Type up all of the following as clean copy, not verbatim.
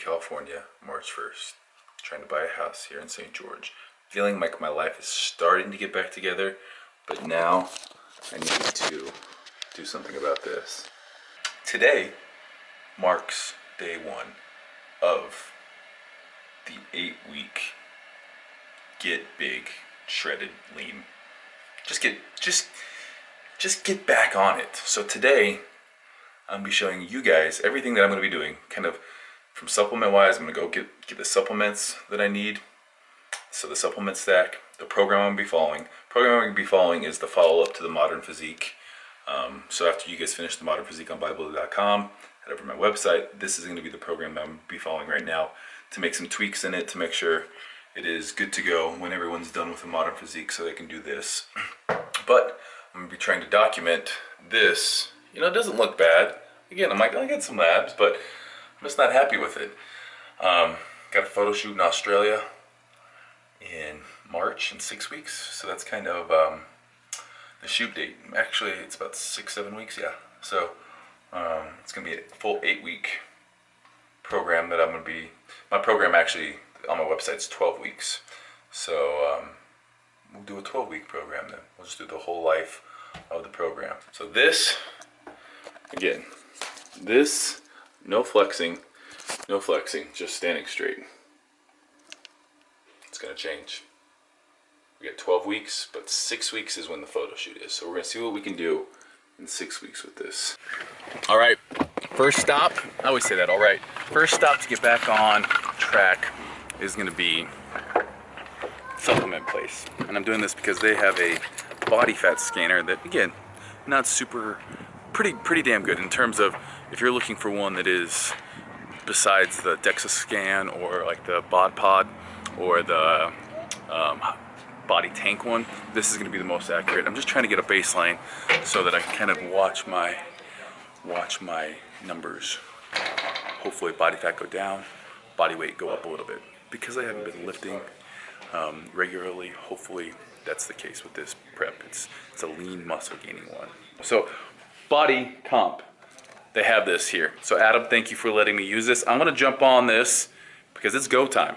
California, March 1st. Trying to buy a house here in St. George. Feeling like my life is starting to get back together, but now I need to do something about this. Today marks day 1 of the 8-week get big, shredded, lean. Just get back on it. So today I'm gonna be showing you guys everything that I'm gonna be doing, kind of from supplement wise. I'm gonna go get the supplements that I need. So the supplement stack, the program I'm gonna be following. Program I'm gonna be following is the follow-up to the Modern Physique. So after you guys finish the Modern Physique on Bible.com, head over to my website. This is gonna be the program I'm gonna be following right now to make some tweaks in it to make sure it is good to go when everyone's done with the Modern Physique so they can do this. But I'm gonna be trying to document this. You know, it doesn't look bad. Again, I'm like, I get some abs, but I'm just not happy with it. Got a photo shoot in Australia in March in 6 weeks. So that's kind of the shoot date. Actually, it's about 6-7 weeks, yeah. So it's gonna be a full 8-week program that I'm gonna be, my program actually on my website is 12 weeks. So we'll do a 12-week program then. We'll just do the whole life of the program. So this, again, this, no flexing, just standing straight. It's gonna change. We got 12 weeks, but 6 weeks is when the photo shoot is. So we're gonna see what we can do in 6 weeks with this. All right, first stop, I always say that, all right. First stop to get back on track is gonna be supplement place. And I'm doing this because they have a body fat scanner that, again, not super, pretty damn good in terms of if you're looking for one that is besides the DEXA scan or like the bod pod or the body tank one, this is going to be the most accurate. I'm just trying to get a baseline so that I can kind of watch my numbers. Hopefully body fat go down, body weight go up a little bit. Because I haven't been lifting regularly, hopefully that's the case with this prep. It's a lean muscle gaining one. So body comp, they have this here. So Adam, thank you for letting me use this. I'm gonna jump on this because it's go time.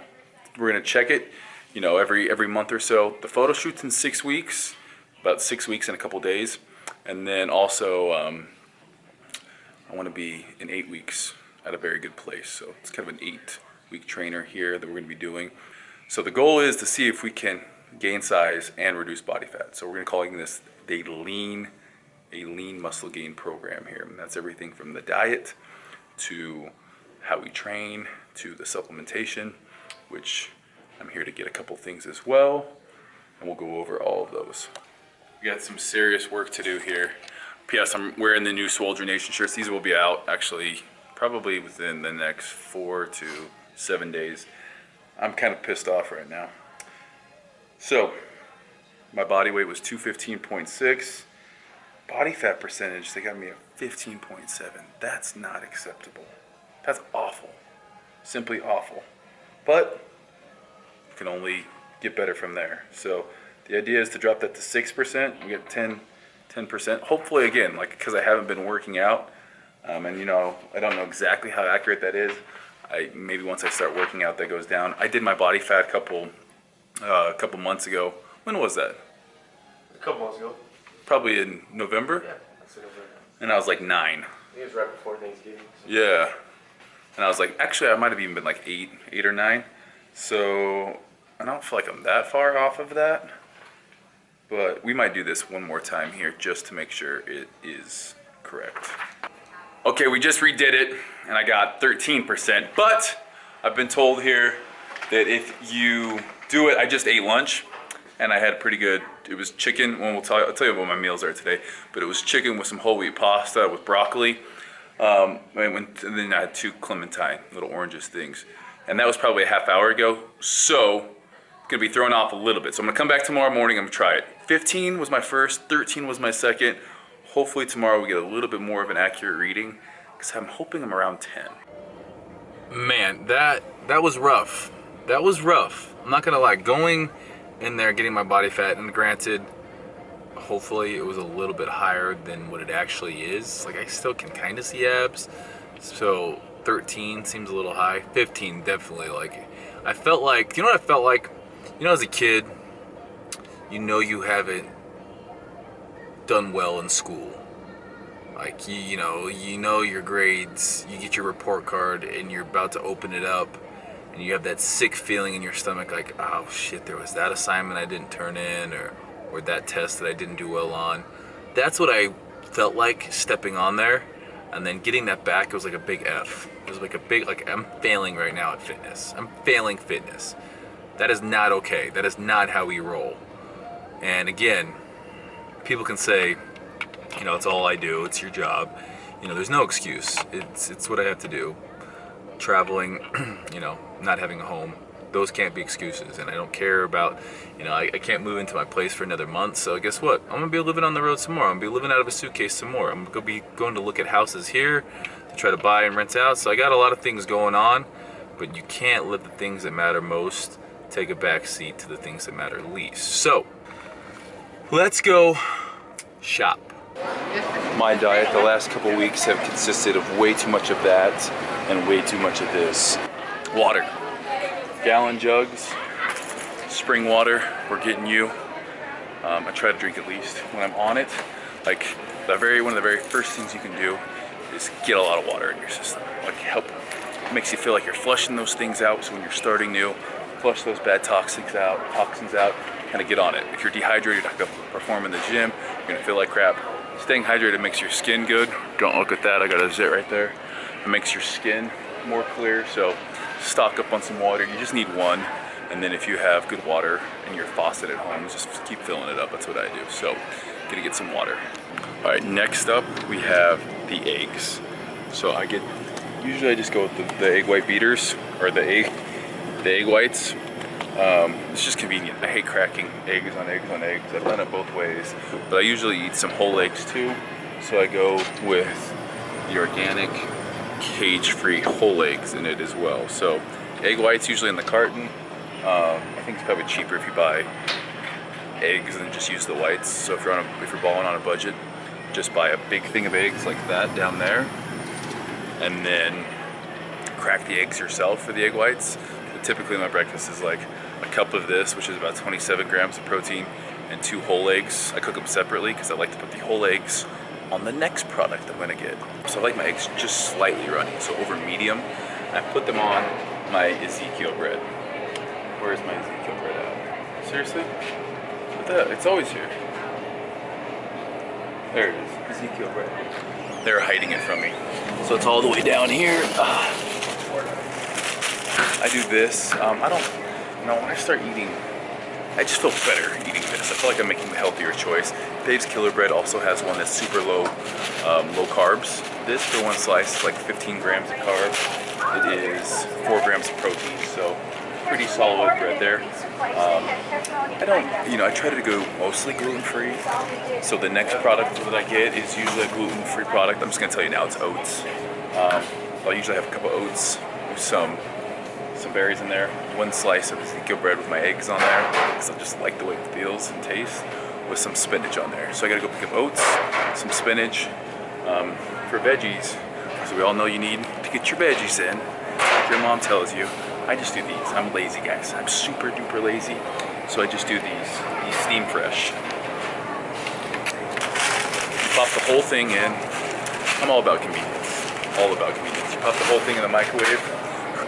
We're gonna check it, you know, every month or so. The photo shoot's in 6 weeks, about 6 weeks and a couple days. And then also, I wanna be in 8 weeks at a very good place. So it's kind of an 8-week trainer here that we're gonna be doing. So the goal is to see if we can gain size and reduce body fat. So we're gonna calling this a lean muscle gain program here. And that's everything from the diet to how we train to the supplementation, which I'm here to get a couple things as well. And we'll go over all of those. We got some serious work to do here. P.S. I'm wearing the new Swoldier Nation shirts. These will be out actually probably within the next 4 to 7 days. I'm kind of pissed off right now. So my body weight was 215.6. Body fat percentage, they got me at 15.7. That's not acceptable. That's awful. Simply awful. But you can only get better from there. So the idea is to drop that to 6%. We get 10%. Hopefully, again, like, because I haven't been working out, and you know, I don't know exactly how accurate that is. Maybe once I start working out, that goes down. I did my body fat a couple months ago. When was that? A couple months ago. Probably in November. Yeah, that's November. And I was like 9. I think it was right before Thanksgiving. So. Yeah. And I was like, actually, I might have even been like 8 or 9. So I don't feel like I'm that far off of that. But we might do this one more time here just to make sure it is correct. Okay, we just redid it, and I got 13%. But I've been told here that if you do it, I just ate lunch, and I had pretty good, it was chicken. Well, I'll tell you what my meals are today, but it was chicken with some whole wheat pasta with broccoli. And then I had 2 clementine, little oranges things. And that was probably a half hour ago. So it's gonna be thrown off a little bit. So I'm gonna come back tomorrow morning, I'm gonna try it. 15 was my first, 13 was my second. Hopefully tomorrow we get a little bit more of an accurate reading, because I'm hoping I'm around 10. Man, that was rough. That was rough. I'm not gonna lie, going in there, getting my body fat, and granted, hopefully it was a little bit higher than what it actually is. Like, I still can kind of see abs. So 13 seems a little high. 15 definitely. Like, I felt like, you know what I felt like? You know, as a kid, you know you haven't done well in school. Like, you know your grades, you get your report card and you're about to open it up and you have that sick feeling in your stomach like, oh shit, there was that assignment I didn't turn in, or that test that I didn't do well on. That's what I felt like stepping on there, and then getting that back, it was like a big F. It was like a big, like, I'm failing right now at fitness. I'm failing fitness. That is not okay. That is not how we roll. And again, people can say, you know, it's all I do, it's your job. You know, there's no excuse. It's what I have to do. Traveling, you know, not having a home, those can't be excuses. And I don't care about, you know, I can't move into my place for another month, so guess what? I'm gonna be living on the road some more. I'm gonna be living out of a suitcase some more. I'm gonna be going to look at houses here to try to buy and rent out. So I got a lot of things going on, but you can't let the things that matter most take a back seat to the things that matter least. So let's go shop. My diet the last couple weeks have consisted of way too much of that and way too much of this. Water. Gallon jugs, spring water, we're getting you. I try to drink at least when I'm on it. Like, one of the very first things you can do is get a lot of water in your system. Like, makes you feel like you're flushing those things out, so when you're starting new, flush those bad toxins out, kind of get on it. If you're dehydrated, you're not gonna perform in the gym, you're gonna feel like crap. Staying hydrated makes your skin good. Don't look at that, I got a zit right there. It makes your skin more clear, so stock up on some water. You just need one, and then if you have good water in your faucet at home, just keep filling it up. That's what I do. So, gonna get some water. All right, next up we have the eggs. So usually I just go with the egg white beaters, or the egg whites. It's just convenient. I hate cracking eggs on eggs on eggs. I've done it both ways, but I usually eat some whole eggs too. So I go with the organic, cage-free whole eggs in it as well. So egg whites usually in the carton. I think it's probably cheaper if you buy eggs and just use the whites. So if you're balling on a budget, just buy a big thing of eggs like that down there, and then crack the eggs yourself for the egg whites. But typically my breakfast is like a cup of this, which is about 27 grams of protein, and 2 whole eggs. I cook them separately because I like to put the whole eggs on the next product I'm gonna get. So I like my eggs just slightly runny, so over medium. I put them on my Ezekiel bread. Where's my Ezekiel bread at? Seriously? What the? It's always here. There it is, Ezekiel bread. They're hiding it from me. So it's all the way down here. I do this. I don't, you know, when I start eating, I just feel better eating this. I feel like I'm making the healthier choice. Dave's Killer Bread also has one that's super low, low carbs. This for one slice is like 15 grams of carbs. It is 4 grams of protein, so pretty solid bread there. I don't, you know, I try to go mostly gluten-free. So the next product that I get is usually a gluten-free product. I'm just gonna tell you now, it's oats. I'll usually have a cup of oats with some berries in there, 1 slice of Ezekiel bread with my eggs on there, because I just like the way it feels and tastes, with some spinach on there. So I gotta go pick up oats, some spinach. For veggies, so we all know you need to get your veggies in, like your mom tells you. I just do these. I'm lazy, guys. I'm super duper lazy. So I just do these steam fresh. You pop the whole thing in. I'm all about convenience. All about convenience. You pop the whole thing in the microwave,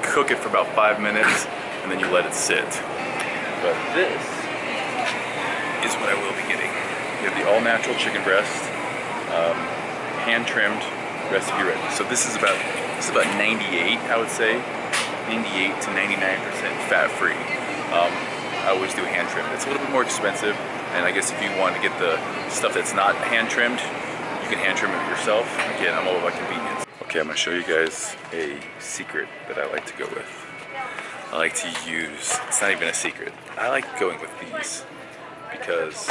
cook it for about 5 minutes, and then you let it sit. But this is what I will be getting. You have the all-natural chicken breast, hand-trimmed, recipe ready. So this is about 98, I would say. 98 to 99% fat-free. I always do hand-trimmed. It's a little bit more expensive, and I guess if you want to get the stuff that's not hand-trimmed, you can hand-trim it yourself. Again, I'm all about convenience. Okay, I'm gonna show you guys a secret that I like to go with. I like to use, it's not even a secret, I like going with these because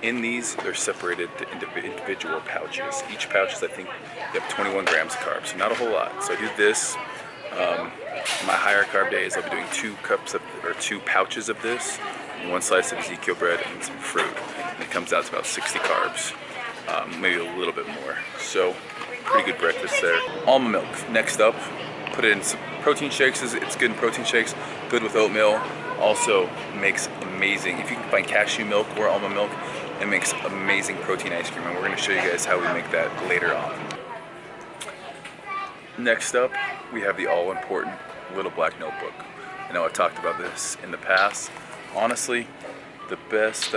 in these, they're separated into individual pouches. Each pouch is, I think, you have 21 grams of carbs, so not a whole lot. So I do this. My higher carb days, I'll be doing 2 pouches of this, and 1 slice of Ezekiel bread and some fruit. And it comes out to about 60 carbs, maybe a little bit more. So pretty good breakfast there. Almond milk, next up. Put it in some protein shakes. It's good in protein shakes, good with oatmeal. Also makes amazing, if you can find cashew milk or almond milk, it makes amazing protein ice cream, and we're gonna show you guys how we make that later on. Next up, we have the all-important Little Black Notebook. I know I've talked about this in the past. Honestly, the best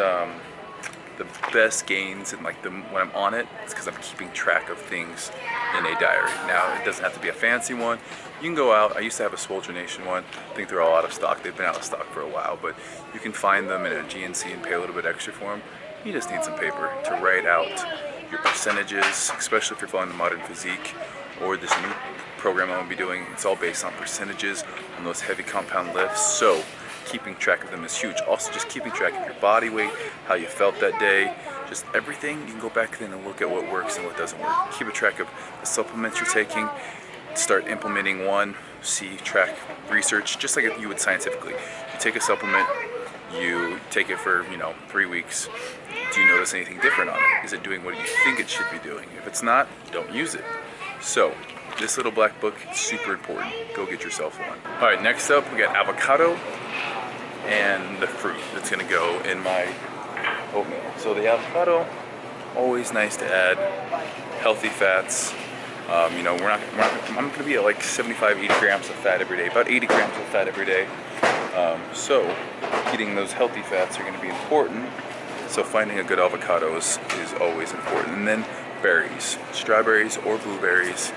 gains and when I'm on it, it's because I'm keeping track of things in a diary. Now, it doesn't have to be a fancy one. You can go out. I used to have a Swoldier Nation one. I think they're all out of stock. They've been out of stock for a while, but you can find them in a GNC and pay a little bit extra for them. You just need some paper to write out your percentages, especially if you're following the Modern Physique or this new program I'm going to be doing. It's all based on percentages on those heavy compound lifts. So keeping track of them is huge. Also, just keeping track of your body weight, how you felt that day, just everything. You can go back then and look at what works and what doesn't work. Keep a track of the supplements you're taking. Start implementing one. See, track, research, just like you would scientifically. You take a supplement, you take it for 3 weeks. Do you notice anything different on it? Is it doing what you think it should be doing? If it's not, don't use it. So this little black book is super important. Go get yourself one. All right, next up we got avocado and the fruit that's gonna go in my oatmeal. So the avocado, always nice to add healthy fats. I'm gonna be at like 75, 80 grams of fat every day, about 80 grams of fat every day. So getting those healthy fats are gonna be important. So finding a good avocado is always important. And then berries, strawberries or blueberries,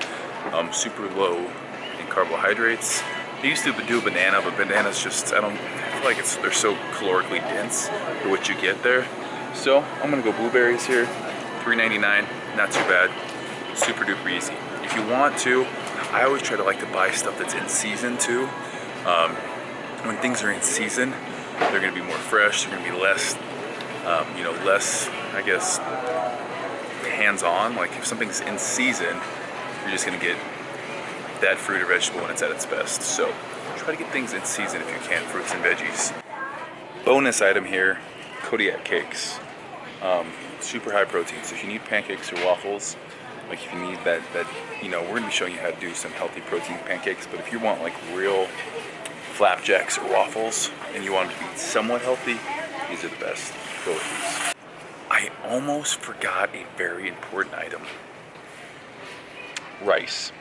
super low in carbohydrates. I used to do a banana, but bananas just, I feel like they're so calorically dense for what you get there. So I'm gonna go blueberries here, $3.99, not too bad, super duper easy. If you want to, I always try to buy stuff that's in season too. When things are in season, they're gonna be more fresh, they're gonna be less, less, I guess, hands-on. Like if something's in season, you're just gonna get that fruit or vegetable when it's at its best. So try to get things in season if you can, fruits and veggies. Bonus item here, Kodiak Cakes. Super high protein. So if you need pancakes or waffles, like if you need that, we're gonna be showing you how to do some healthy protein pancakes, but if you want like real flapjacks or waffles and you want them to be somewhat healthy, these are the best. Go with these. I almost forgot a very important item. Rice.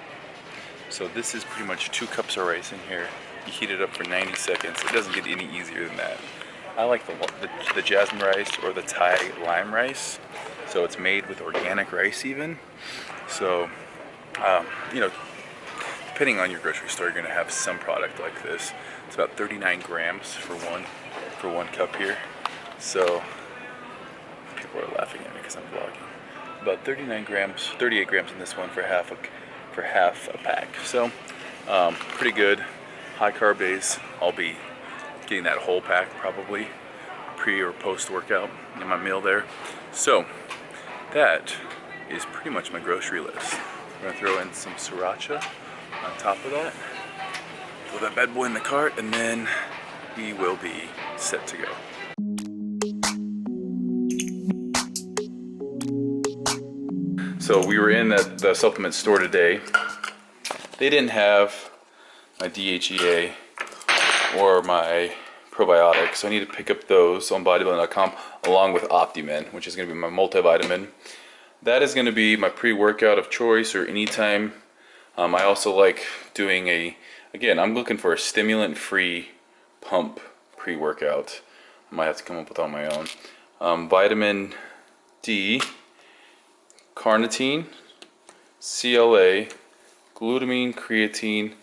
So this is pretty much 2 cups of rice in here. You heat it up for 90 seconds. It doesn't get any easier than that. I like the jasmine rice or the Thai lime rice. So it's made with organic rice even. So, depending on your grocery store, you're gonna have some product like this. It's about 39 grams for one cup here. So people are laughing at me because I'm vlogging. About 39 grams, 38 grams in this one for half a pack. So pretty good. High carb days, I'll be getting that whole pack probably pre or post workout in my meal there. So that is pretty much my grocery list. We're gonna throw in some sriracha on top of that. Throw that bad boy in the cart, and then we will be set to go. So we were in the supplement store today. They didn't have my DHEA or my probiotics, so I need to pick up those on bodybuilding.com along with Optimin, which is going to be my multivitamin. That is going to be my pre-workout of choice or anytime. I also like doing again, I'm looking for a stimulant-free pump pre-workout. I might have to come up with on my own. Vitamin D, carnitine, CLA, glutamine, creatine,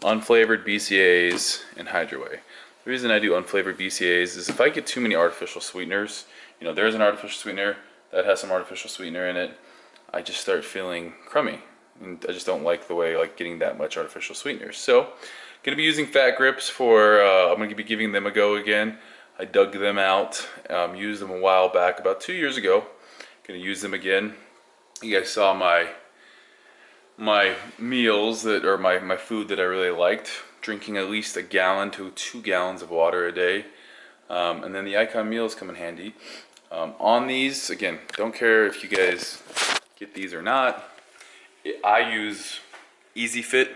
unflavored BCAAs, and Hydro Whey. The reason I do unflavored BCAAs is if I get too many artificial sweeteners, there's an artificial sweetener that has some artificial sweetener in it, I just start feeling crummy. And I just don't like the way getting that much artificial sweeteners. So, gonna be using Fat Grips for, I'm gonna be giving them a go again. I dug them out, used them a while back, about 2 years ago. Gonna use them again. You guys saw my meals my food that I really liked. Drinking at least 1 gallon to 2 gallons of water a day. And then the Icon meals come in handy. On these, again, don't care if you guys get these or not. I use Easy Fit.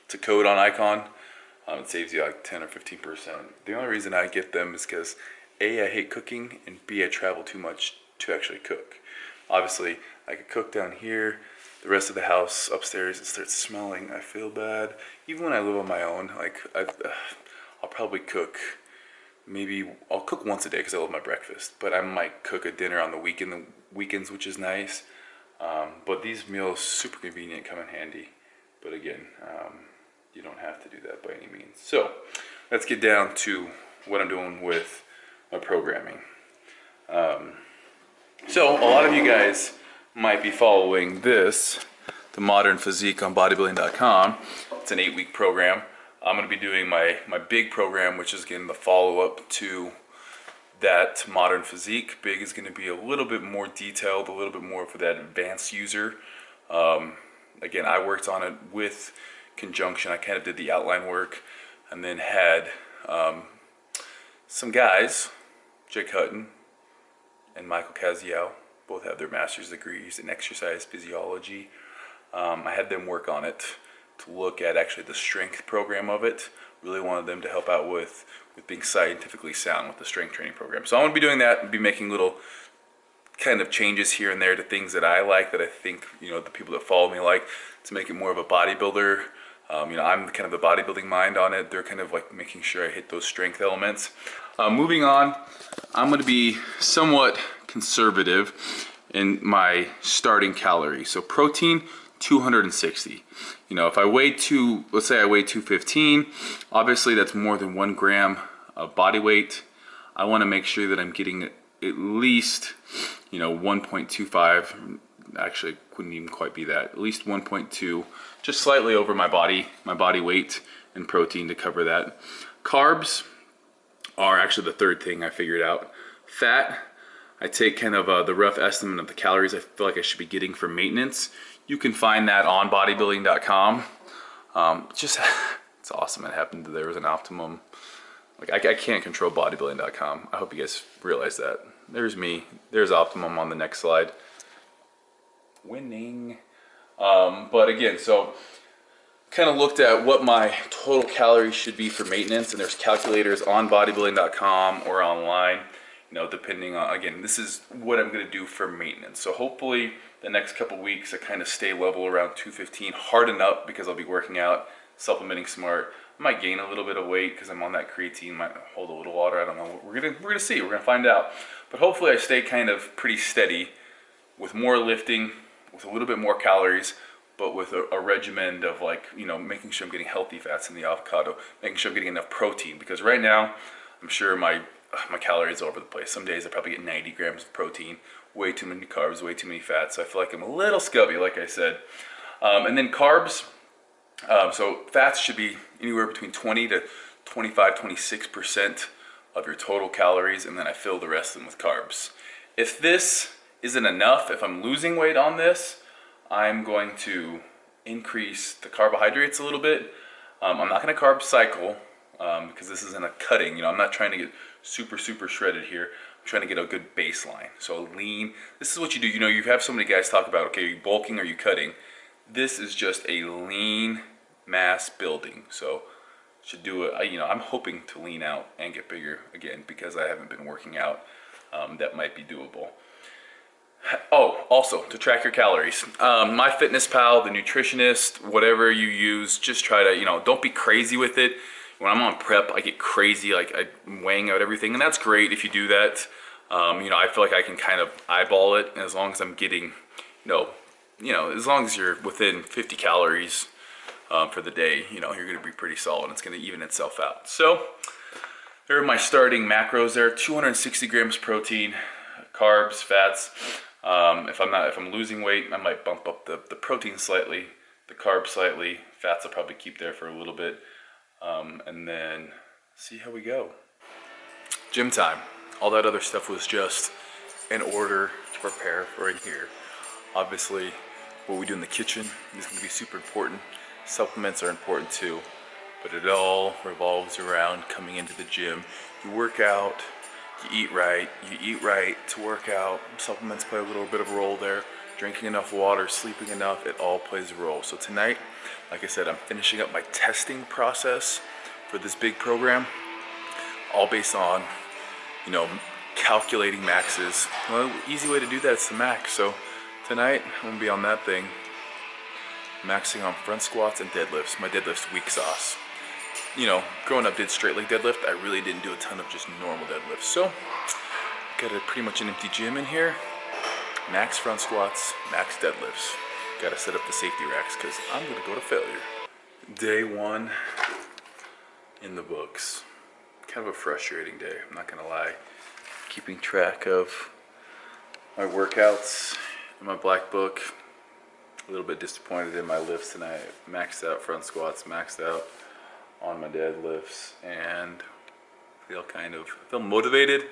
It's a code on Icon. It saves you like 10 or 15%. The only reason I get them is because A, I hate cooking, and B, I travel too much to actually cook. Obviously, I could cook down here. The rest of the house upstairs, it starts smelling. I feel bad. Even when I live on my own, like I'll probably cook. Maybe I'll cook once a day because I love my breakfast. But I might cook a dinner on the weekends, which is nice. But these meals, super convenient, come in handy. But again, you don't have to do that by any means. So let's get down to what I'm doing with my programming. So a lot of you guys might be following this, the Modern Physique on bodybuilding.com. It's an 8-week program. I'm going to be doing my big program, which is again the follow-up to that Modern Physique. Big is going to be a little bit more detailed, a little bit more for that advanced user. Again, I worked on it with conjunction. I kind of did the outline work and then had some guys, Jake Hutton and Michael Kaziel, both have their master's degrees in exercise physiology. I had them work on it to look at actually the strength program of it. Really wanted them to help out with being scientifically sound with the strength training program. So I'm going to be doing that and be making little kind of changes here and there to things that I like, that I think, you know, the people that follow me like, to make it more of a bodybuilder. You know, I'm kind of the bodybuilding mind on it. They're kind of like making sure I hit those strength elements. Moving on, I'm going to be somewhat conservative in my starting calories. So protein, 260. You know, if I weigh let's say I weigh 215, obviously that's more than 1 gram of body weight. I want to make sure that I'm getting at least, you know, 1.25. Actually, couldn't even quite be that. At least 1.2, just slightly over my body weight and protein to cover that. Carbs are actually the third thing I figured out. Fat, I take kind of the rough estimate of the calories I feel like I should be getting for maintenance. You can find that on bodybuilding.com. It's awesome. It happened that there was an optimum. Like I can't control bodybuilding.com. I hope you guys realize that. There's me. There's optimum on the next slide. Winning. But again, so kind of looked at what my total calories should be for maintenance, and there's calculators on bodybuilding.com or online, you know, depending on, again, this is what I'm going to do for maintenance. So hopefully the next couple weeks I kind of stay level around 215, harden up because I'll be working out, supplementing smart. I might gain a little bit of weight because I'm on that creatine, might hold a little water, I don't know. We're gonna see, we're gonna find out. But hopefully I stay kind of pretty steady with more lifting, with a little bit more calories, but with a regimen of, like, you know, making sure I'm getting healthy fats in the avocado, making sure I'm getting enough protein, because right now I'm sure my calories are all over the place. Some days I probably get 90 grams of protein, way too many carbs, way too many fats. So I feel like I'm a little scubby, like I said. And then carbs, so fats should be anywhere between 20 to 25, 26% of your total calories, and then I fill the rest of them with carbs. If this isn't enough, if I'm losing weight on this, I'm going to increase the carbohydrates a little bit. I'm not going to carb cycle because this isn't a cutting. You know, I'm not trying to get super shredded here. I'm trying to get a good baseline. So lean. This is what you do. You know, you have so many guys talk about, okay, are you bulking or are you cutting? This is just a lean mass building. So should do it. You know, I'm hoping to lean out and get bigger again because I haven't been working out. That might be doable. Oh, also to track your calories. MyFitnessPal, the nutritionist, whatever you use, just try to, you know, don't be crazy with it. When I'm on prep, I get crazy, like I'm weighing out everything, and that's great if you do that. You know, I feel like I can kind of eyeball it, and as long as I'm getting, you know, as long as you're within 50 calories for the day, you know, you're going to be pretty solid. It's going to even itself out. So there are my starting macros there: 260 grams protein, carbs, fats. If I'm losing weight, I might bump up the protein slightly, the carbs slightly. Fats I'll probably keep there for a little bit, and then see how we go. Gym time. All that other stuff was just in order to prepare for in here. Obviously, what we do in the kitchen is going to be super important. Supplements are important too, but it all revolves around coming into the gym. You work out. You eat right to work out. Supplements play a little bit of a role there. drinking enough water, sleeping enough, it all plays a role. So tonight, like I said, I'm finishing up my testing process for this big program, all based on, you know, calculating maxes. Well, easy way to do that is the max. So tonight, I'm gonna be on that thing, maxing on front squats and deadlifts. My deadlift's weak sauce. You know, growing up did straight leg deadlift. I really didn't do a ton of just normal deadlifts. So, got pretty much an empty gym in here. Max front squats, max deadlifts. Gotta set up the safety racks because I'm gonna go to failure. Day one in the books. Kind of a frustrating day, I'm not gonna lie. Keeping track of my workouts in my black book. A little bit disappointed in my lifts tonight. Maxed out front squats, maxed out on my deadlifts, and feel motivated,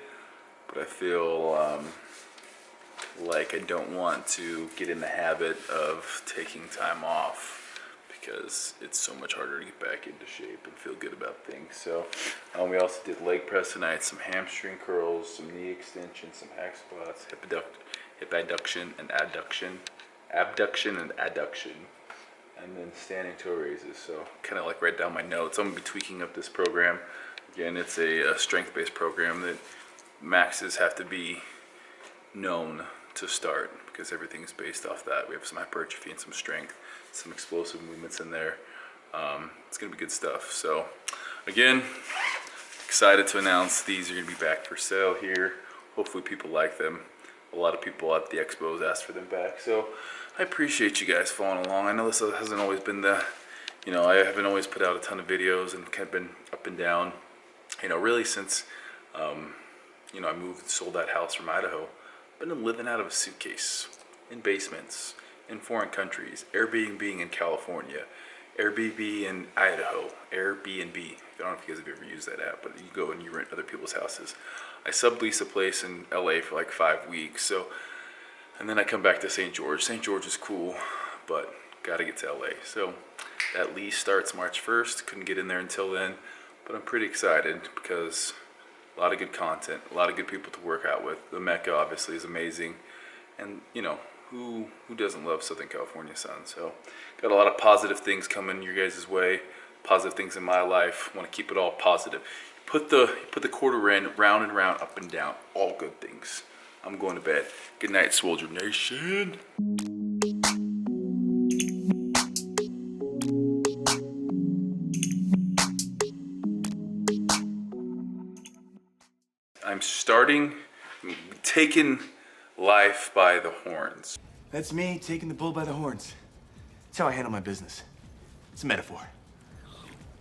but I feel like I don't want to get in the habit of taking time off because it's so much harder to get back into shape and feel good about things. So we also did leg press tonight, some hamstring curls, some knee extensions, some hack squats, hip adduction and adduction, abduction and adduction, and then standing toe raises. So kind of like write down my notes. I'm gonna be tweaking up this program. Again, it's a strength-based program that maxes have to be known to start because everything's based off that. We have some hypertrophy and some strength, some explosive movements in there. It's gonna be good stuff. So again, excited to announce these are gonna be back for sale here. Hopefully people like them. A lot of people at the expos asked for them back. So I appreciate you guys following along. I know this hasn't always been the, you know, I haven't always put out a ton of videos and kind of been up and down, you know, really since, you know, I sold that house from Idaho. I've been living out of a suitcase, in basements, in foreign countries, Airbnb in California, Airbnb in Idaho, Airbnb. I don't know if you guys have ever used that app, but you go and you rent other people's houses. I sublease a place in LA for like 5 weeks, so, and then I come back to St. George. St. George is cool, but gotta get to LA. So that lease starts March 1st. Couldn't get in there until then, but I'm pretty excited because a lot of good content, a lot of good people to work out with. The Mecca obviously is amazing, and you know, who doesn't love Southern California sun? So got a lot of positive things coming your guys' way, positive things in my life. Want to keep it all positive. Put the quarter in, round and round, up and down, all good things. I'm going to bed. Good night, Swoldier Nation. I'm taking life by the horns. That's me taking the bull by the horns. That's how I handle my business. It's a metaphor.